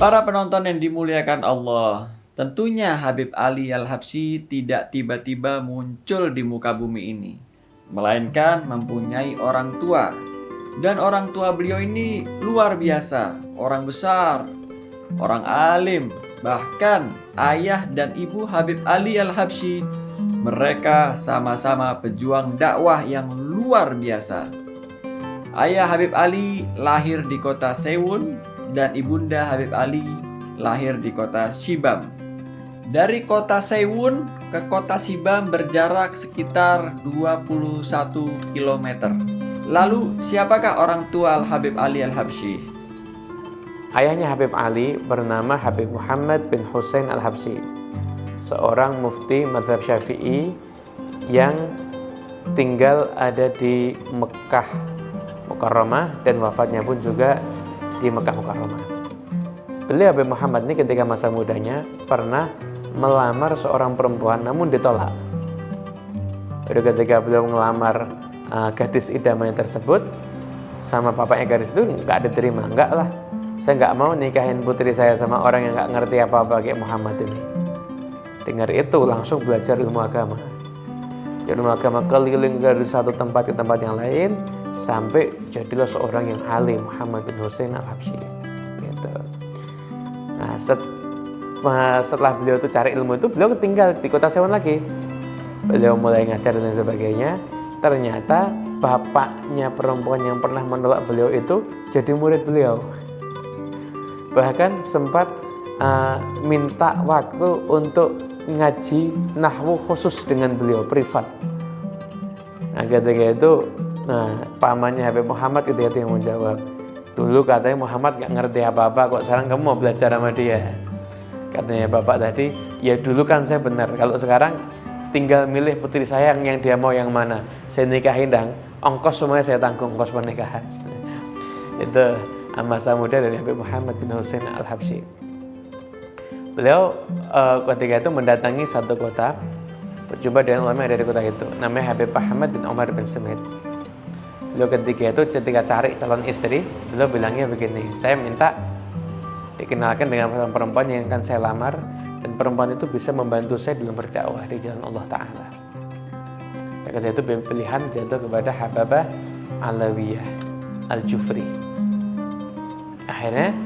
Para penonton yang dimuliakan Allah, tentunya Habib Ali Al-Habsyi tidak tiba-tiba muncul di muka bumi ini, melainkan mempunyai orang tua. Dan orang tua beliau ini luar biasa, orang besar, orang alim, bahkan ayah dan ibu Habib Ali Al-Habsyi, mereka sama-sama pejuang dakwah yang luar biasa. Ayah Habib Ali lahir di kota Sewon dan ibunda Habib Ali lahir di kota Shibam. Dari kota Sewon ke kota Shibam berjarak sekitar 21 km. Lalu siapakah orang tua Habib Ali Al-Habsyi? Ayahnya Habib Ali bernama Habib Muhammad bin Hussein Al-Habsyi, seorang mufti mazhab Syafi'i yang tinggal ada di Mekah Mukarramah dan wafatnya pun juga di Mekah Mukarramah. Beliau Habib Muhammad ini ketika masa mudanya pernah melamar seorang perempuan namun ditolak. Jadi ketika beliau melamar gadis idamannya tersebut, sama bapaknya gadis itu nggak diterima. Enggak lah, saya nggak mau nikahin putri saya sama orang yang nggak ngerti apa-apa kayak Muhammad ini. Dengar itu langsung belajar ilmu agama. Ilmu agama keliling dari satu tempat ke tempat yang lain sampai jadilah seorang yang alim, Muhammad bin Hussein Al-Habsyi. Gitu. Nah, setelah beliau itu cari ilmu itu, beliau tinggal di kota Sewon lagi. Beliau mulai ngajar dan sebagainya. Ternyata bapaknya perempuan yang pernah menolak beliau itu jadi murid beliau. Bahkan sempat minta waktu untuk ngaji nahwu khusus dengan beliau privat. Nah, ketika itu pamannya Habib Muhammad itu yang menjawab, dulu katanya Muhammad gak ngerti apa-apa, kok sekarang kamu mau belajar sama dia? Katanya bapak tadi, ya dulu kan saya benar, kalau sekarang tinggal milih putri saya yang dia mau yang mana, saya nikahin dan ongkos semuanya saya tanggung, ongkos pernikahan. Itu masa muda dari Habib Muhammad bin Hussein Al-Habsyi. Beliau ketika itu mendatangi satu kota, berjumpa dengan ulama dari kota itu, namanya Habib Ahmad bin Omar bin Semit. Beliau ketika cari calon istri, beliau bilangnya begini, saya minta dikenalkan dengan perempuan yang akan saya lamar, dan perempuan itu bisa membantu saya dalam berdakwah di jalan Allah Ta'ala. Ketika itu pilihan jatuh kepada Hababah Alawiyah Al-Jufri. Akhirnya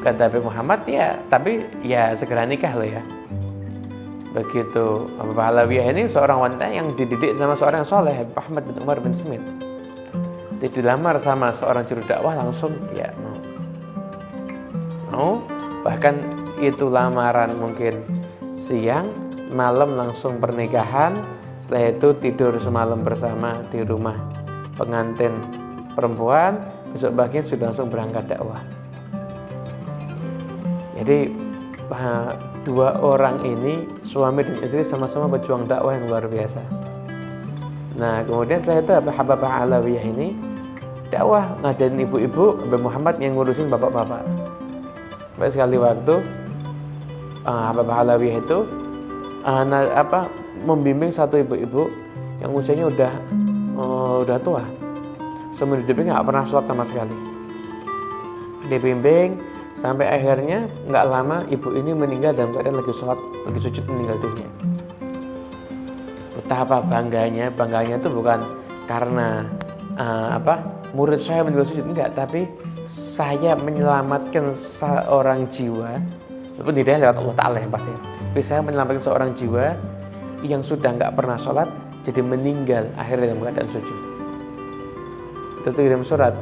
kata Habib Muhammad, ya tapi ya segera nikah loh ya. Begitu Hababah Alawiyah ini seorang wanita yang dididik sama seorang yang soleh, Habib Ahmad bin Umar bin Semit. Dilamar sama seorang juru dakwah langsung ya mau. Bahkan itu lamaran mungkin siang, malam langsung pernikahan. Setelah itu tidur semalam bersama di rumah pengantin perempuan, besok pagi sudah langsung berangkat dakwah. Jadi dua orang ini suami dan istri sama-sama berjuang dakwah yang luar biasa. Nah kemudian setelah itu Hababah Alawiyah ini dakwah ngajarin ibu-ibu, Habib Muhammad yang ngurusin bapak-bapak. Sampai sekali waktu Hababah Alawiyah itu membimbing satu ibu-ibu yang usianya udah tua. Seumur hidupnya nggak pernah sholat sama sekali. Dibimbing sampai akhirnya nggak lama ibu ini meninggal dalam keadaan lagi sholat, lagi sujud meninggal dunia. Betapa bangganya itu bukan karena murid saya meninggal sujud, enggak, tapi saya menyelamatkan seorang jiwa, walaupun tidak lewat Allah Ta'ala yang pasti, tapi saya menyelamatkan seorang jiwa yang sudah enggak pernah sholat jadi meninggal akhirnya dalam keadaan sujud. Itu kirim surat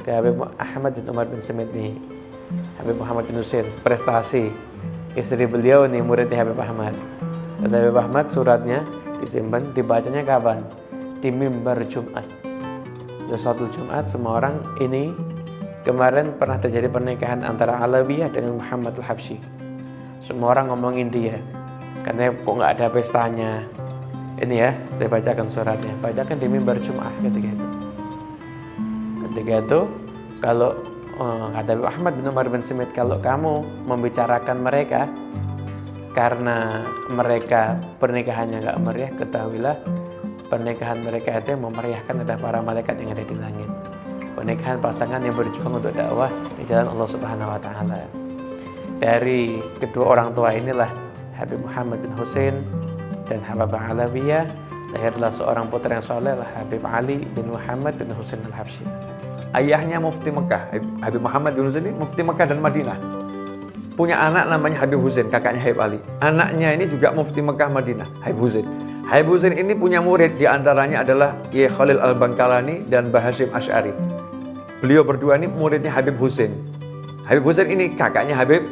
ke Habib Ahmad bin Umar bin Semit nih, Habib Muhammad bin Hussein, prestasi istri beliau nih, muridnya Habib Ahmad. Kata Habib Ahmad, suratnya disimpan, dibacanya kapan? Di mimbar Jumat. Suatu Jumat semua orang ini, kemarin pernah terjadi pernikahan antara Alawiyah dengan Muhammad Al-Habsyi. Semua orang ngomongin dia, karena kok nggak ada pestanya. Ini ya, saya bacakan suratnya, bacakan di mimbar Jumat ketika itu. Ketika itu, kalau kata Ahmad bin Umar bin Semit, kalau kamu membicarakan mereka karena mereka pernikahannya nggak meriah, ketahuilah pernikahan mereka itu yang memeriahkan adalah para malaikat yang ada di langit. Pernikahan pasangan yang berjuang untuk dakwah di jalan Allah Subhanahu wa Ta'ala. Dari kedua orang tua inilah Habib Muhammad bin Husain dan Hababah Alawiyah, lahirlah seorang putra yang soleh, Habib Ali bin Muhammad bin Husain al-Habsyi. Ayahnya mufti Mekah, Habib Muhammad bin Husain ini mufti Mekah dan Madinah. Punya anak namanya Habib Husain, kakaknya Habib Ali. Anaknya ini juga mufti Mekah Madinah, Habib Husain. Habib Husain ini punya murid, diantaranya adalah Kiai Khalil Al-Bangkalani dan Mbah Hasyim Asy'ari. Beliau berdua ini muridnya Habib Husain. Habib Husain ini kakaknya Habib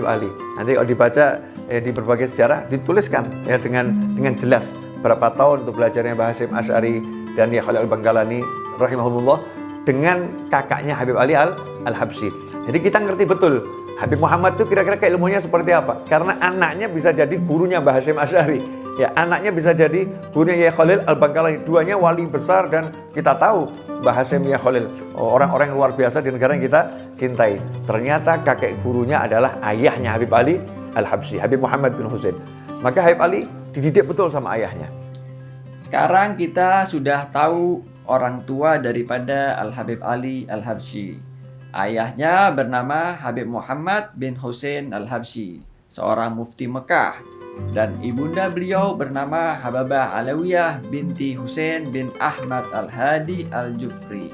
Ali. Nanti kalau dibaca di berbagai sejarah dituliskan ya dengan jelas berapa tahun untuk belajarnya Mbah Hasyim Asy'ari dan Kiai Khalil Al-Bangkalani rahimahullah dengan kakaknya Habib Ali Al-Habsyi. Jadi kita ngerti betul Habib Muhammad itu kira-kira keilmuannya seperti apa? Karena anaknya bisa jadi gurunya Mbah Hasyim Asy'ari. Ya, anaknya bisa jadi gurunya Kiai Khalil Al-Bangkalani. Duanya wali besar dan kita tahu Mbah Hasyim Kiai Khalil orang-orang yang luar biasa di negara yang kita cintai. Ternyata kakek gurunya adalah ayahnya Habib Ali Al-Habsyi, Habib Muhammad bin Husain. Maka Habib Ali dididik betul sama ayahnya. Sekarang kita sudah tahu orang tua daripada Al-Habib Ali Al-Habsyi. Ayahnya bernama Habib Muhammad bin Husain Al-Habsyi, seorang mufti Mekah. Dan ibunda beliau bernama Hababah Alawiyah binti Husain bin Ahmad Al-Hadi Al-Jufri.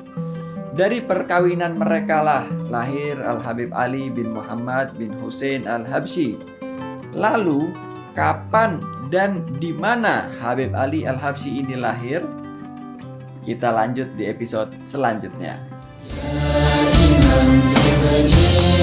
Dari perkawinan mereka lah lahir Al-Habib Ali bin Muhammad bin Husain Al-Habsyi. Lalu, kapan dan di mana Habib Ali Al-Habsyi ini lahir? Kita lanjut di episode selanjutnya. Ya Imam Ibni